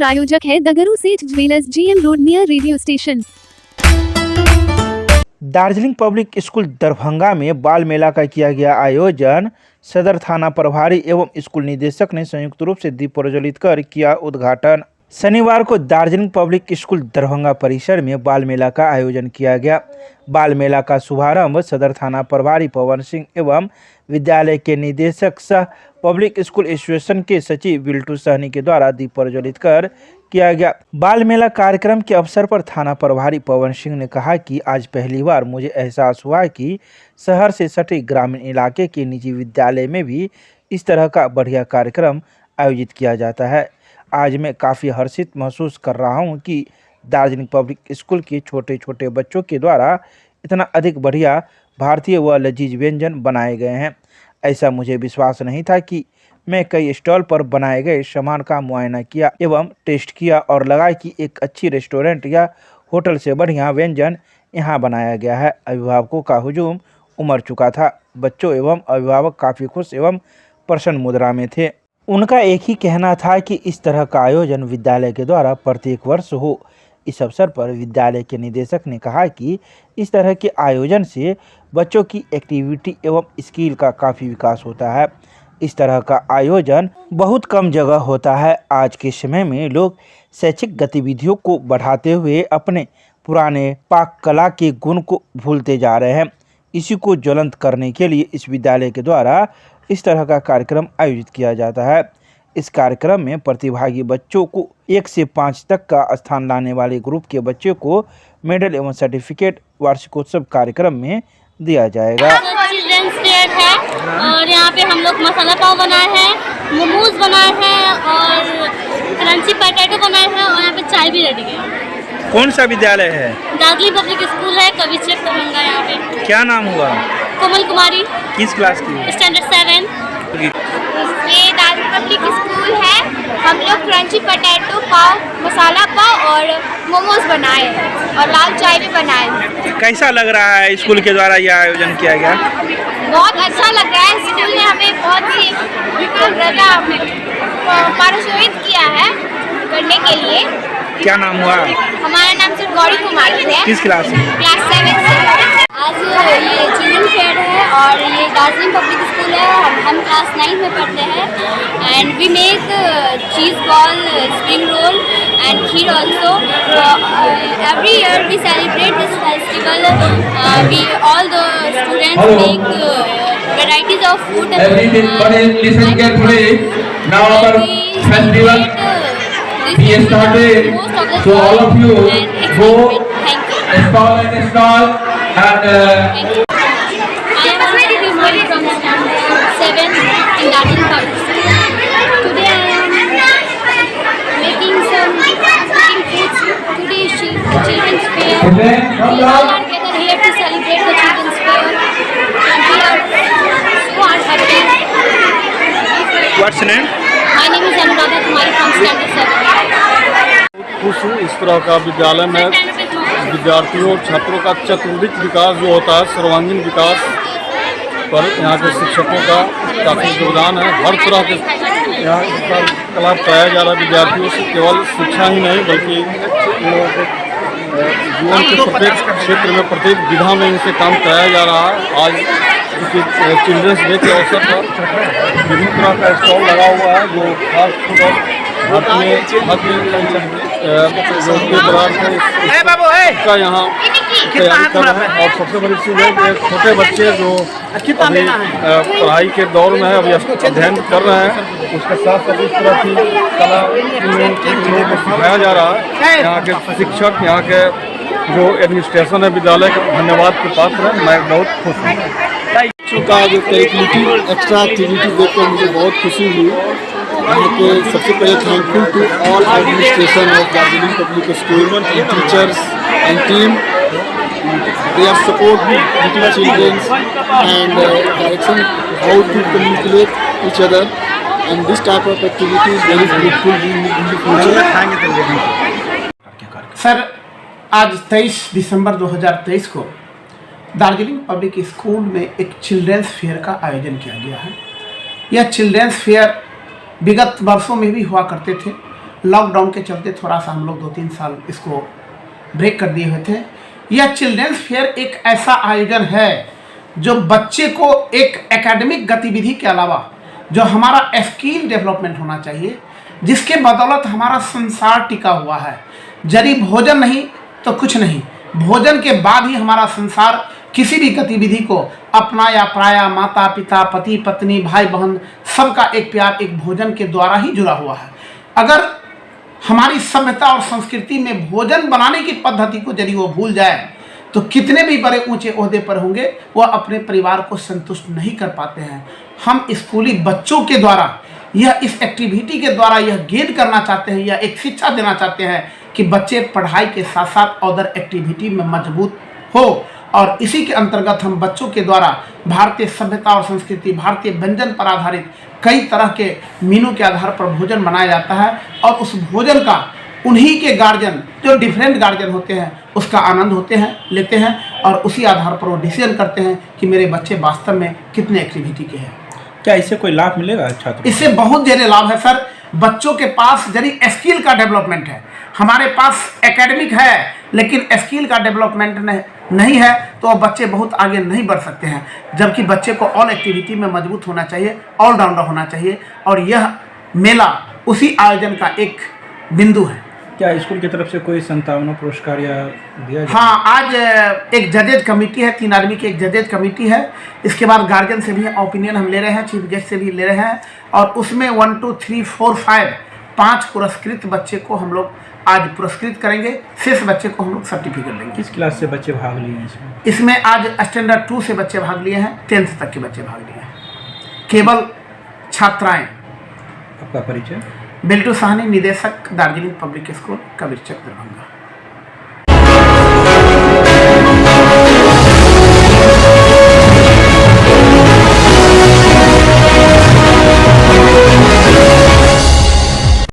प्रायोजक है दगरू सेठ jewellers, GM road near radio station. Darjeeling public school Darbhanga में बाल मेला का किया गया आयोजन। सदर थाना प्रभारी एवं स्कूल निदेशक ने संयुक्त रूप से दीप प्रज्वलित कर किया उद्घाटन। शनिवार को दार्जिलिंग पब्लिक स्कूल दरभंगा परिसर में बाल मेला का आयोजन किया गया। बाल मेला का शुभारंभ सदर थाना प्रभारी पवन सिंह एवं विद्यालय के निदेशक सह पब्लिक स्कूल एसोसिएशन के सचिव बिल्टू सहनी के द्वारा दीप प्रज्वलित कर किया गया। बाल मेला कार्यक्रम के अवसर पर थाना प्रभारी पवन सिंह ने कहा कि आज पहली बार मुझे एहसास हुआ कि शहर से सटे ग्रामीण इलाके के निजी विद्यालय में भी इस तरह का बढ़िया कार्यक्रम आयोजित किया जाता है। आज मैं काफ़ी हर्षित महसूस कर रहा हूं कि दार्जिलिंग पब्लिक स्कूल के छोटे छोटे बच्चों के द्वारा इतना अधिक बढ़िया भारतीय व लजीज व्यंजन बनाए गए हैं। ऐसा मुझे विश्वास नहीं था कि मैं कई स्टॉल पर बनाए गए सामान का मुआयना किया एवं टेस्ट किया और लगा कि एक अच्छी रेस्टोरेंट या होटल से बढ़िया व्यंजन यहाँ बनाया गया है। अभिभावकों का हुजूम उमड़ चुका था। बच्चों एवं अभिभावक काफ़ी खुश एवं प्रसन्न मुद्रा में थे। उनका एक ही कहना था कि इस तरह का आयोजन विद्यालय के द्वारा प्रत्येक वर्ष हो। इस अवसर पर विद्यालय के निदेशक ने कहा कि इस तरह के आयोजन से बच्चों की एक्टिविटी एवं स्किल का काफ़ी विकास होता है। इस तरह का आयोजन बहुत कम जगह होता है। आज के समय में लोग शैक्षिक गतिविधियों को बढ़ाते हुए अपने पुराने पाक कला के गुण को भूलते जा रहे हैं। इसी को ज्वलंत करने के लिए इस विद्यालय के द्वारा इस तरह का कार्यक्रम आयोजित किया जाता है। इस कार्यक्रम में प्रतिभागी बच्चों को 1 से 5 तक का स्थान लाने वाले ग्रुप के बच्चों को मेडल एवं सर्टिफिकेट वार्षिकोत्सव कार्यक्रम में दिया जाएगा। चिल्ड्रंस फेयर है और यहाँ पे हम लोग मसाला पाव बनाए हैं, मोमोज बनाए हैं और क्रंची पोटैटो बनाए हैं और यहाँ पे चाय भी रेडी है। कौन सा विद्यालय है? दार्जिलिंग पब्लिक स्कूल है, कवि चेक दरभंगा। यहाँ पे क्या नाम हुआ? कोमल कुमारी। किस क्लास की? स्टैंडर्ड 7। ये दार्जिलिंग पब्लिक स्कूल है। हम लोग क्रंची पोटैटो पाव, मसाला पाव और मोमोज बनाए हैं और लाल चाय भी बनाए हैं। कैसा लग रहा है स्कूल के द्वारा यह आयोजन किया गया? बहुत अच्छा लग रहा है। स्कूल ने हमें बहुत ही प्रोत्साहित किया है करने के लिए। क्या नाम हुआ? हमारा नाम सर गौरी कुमारी है। किस क्लास में? क्लास 7 से। आज ये चिल्ड्रन फेयर है और ये दार्जिलिंग पब्लिक स्कूल है। हम क्लास 9 में पढ़ते हैं and we make cheese ball, spring roll and kheer also. Every year we celebrate this festival. We all the students make varieties of food. Everybody listen carefully. Now our festival we started. So all of you go stall and stall and I am Kumari from standard 7 in Darjeeling Public School. Today I am making some cooking foods. Today is children's fair. We all are gathered here to celebrate the children's fair. And we are so happy. What's your name? My name is Anuradha Kumari from standard 7. खुश हूँ इस तरह का विद्यालय में विद्यार्थियों और छात्रों का चतुर्दिक विकास जो होता है, सर्वांगीण विकास पर यहाँ के शिक्षकों का काफ़ी योगदान है। हर तरह के यहाँ पर कला पढ़ाया जा रहा है विद्यार्थियों से। केवल शिक्षा ही नहीं बल्कि इन लोगों के जीवन के प्रत्येक क्षेत्र में, प्रत्येक विधा में इनसे काम कराया जा रहा है। आज क्योंकि चिल्ड्रंस डे के अवसर पर विभिन्न तरह का स्टॉल लगा हुआ है जो फास्ट फूड और का यहाँ तैयारी कर रहे हैं। और सबसे बड़ी चीज़ है कि छोटे बच्चे जो अभी पढ़ाई के दौर में है, अभी अध्ययन कर रहे हैं, उसके साथ साथ इस तरह की कला लोगों को सिखाया जा रहा है। यहाँ के शिक्षक, यहाँ के जो एडमिनिस्ट्रेशन है विद्यालय के धन्यवाद के पात्र है। मैं बहुत खुश हूँ। बच्चों का जो करिकुलर एक्स्ट्रा एक्टिविटी देखकर मुझे बहुत खुशी हुई। यहाँ के सबसे पहले thankful to all administration of Darjeeling public school, teachers and team. They are support little childrens and direction how to communicate each other and this type of activity is very fruitful in the future. Sir, आज 23 दिसंबर 2023 को Darjeeling public school में एक children's fair का आयोजन किया गया है। यह चिल्ड्रंस फेयर विगत वर्षों में भी हुआ करते थे लॉकडाउन के चलते थोड़ा सा हम लोग 2-3 साल इसको ब्रेक कर दिए हुए थे। यह चिल्ड्रेंस फेयर एक ऐसा आयोजन है जो बच्चे को एक एकेडमिक गतिविधि के अलावा जो हमारा स्किल डेवलपमेंट होना चाहिए, जिसके बदौलत हमारा संसार टिका हुआ है। यदि भोजन नहीं तो कुछ नहीं, भोजन के बाद ही हमारा संसार किसी भी गतिविधि को अपना या पराया, माता पिता, पति पत्नी, भाई बहन, सबका एक प्यार एक भोजन के द्वारा ही जुड़ा हुआ है। अगर हमारी सभ्यता और संस्कृति में भोजन बनाने की पद्धति को यदि वो भूल जाए तो कितने भी बड़े ऊंचे ओहदे पर होंगे वो अपने परिवार को संतुष्ट नहीं कर पाते हैं। हम स्कूली बच्चों के द्वारा यह इस एक्टिविटी के द्वारा यह गेन करना चाहते हैं, यह एक शिक्षा देना चाहते हैं कि बच्चे पढ़ाई के साथ साथ अदर एक्टिविटी में मजबूत हो। और इसी के अंतर्गत हम बच्चों के द्वारा भारतीय सभ्यता और संस्कृति, भारतीय व्यंजन पर आधारित कई तरह के मीनू के आधार पर भोजन बनाया जाता है और उस भोजन का उन्हीं के गार्जियन जो डिफरेंट गार्जियन होते हैं उसका आनंद लेते हैं और उसी आधार पर वो डिसीजन करते हैं कि मेरे बच्चे वास्तव में कितने एक्टिविटी के हैं। क्या इससे कोई लाभ मिलेगा छात्रों को? इससे बहुत ज़्यादा लाभ है सर। बच्चों के पास यदि स्किल का डेवलपमेंट है, हमारे पास एकेडमिक है लेकिन स्किल का डेवलपमेंट नहीं है तो बच्चे बहुत आगे नहीं बढ़ सकते हैं। जबकि बच्चे को ऑल एक्टिविटी में मजबूत होना चाहिए, ऑलराउंडर होना चाहिए और यह मेला उसी आयोजन का एक बिंदु है। क्या स्कूल की तरफ से कोई 57 पुरस्कार या दिया जाए? हाँ, आज एक जजेज कमेटी है, 3 आदमी की एक जजेज कमेटी है। इसके बाद गार्जियन से भी ओपिनियन हम ले रहे हैं, चीफ गेस्ट से भी ले रहे हैं और उसमें 1 2 3 4 5 पुरस्कृत बच्चे को हम लोग आज पुरस्कृत करेंगे। शेष बच्चे को हम लोग सर्टिफिकेट देंगे। किस क्लास से बच्चे भाग लिए हैं इसमें? इसमें आज स्टैंडर्ड 2 से बच्चे भाग लिए हैं, 10th तक के बच्चे भाग लिए हैं, केवल छात्राएं। आपका परिचय? बिल्टू साहनी, निदेशक दार्जिलिंग पब्लिक स्कूल, कबीरचक, दरभंगा।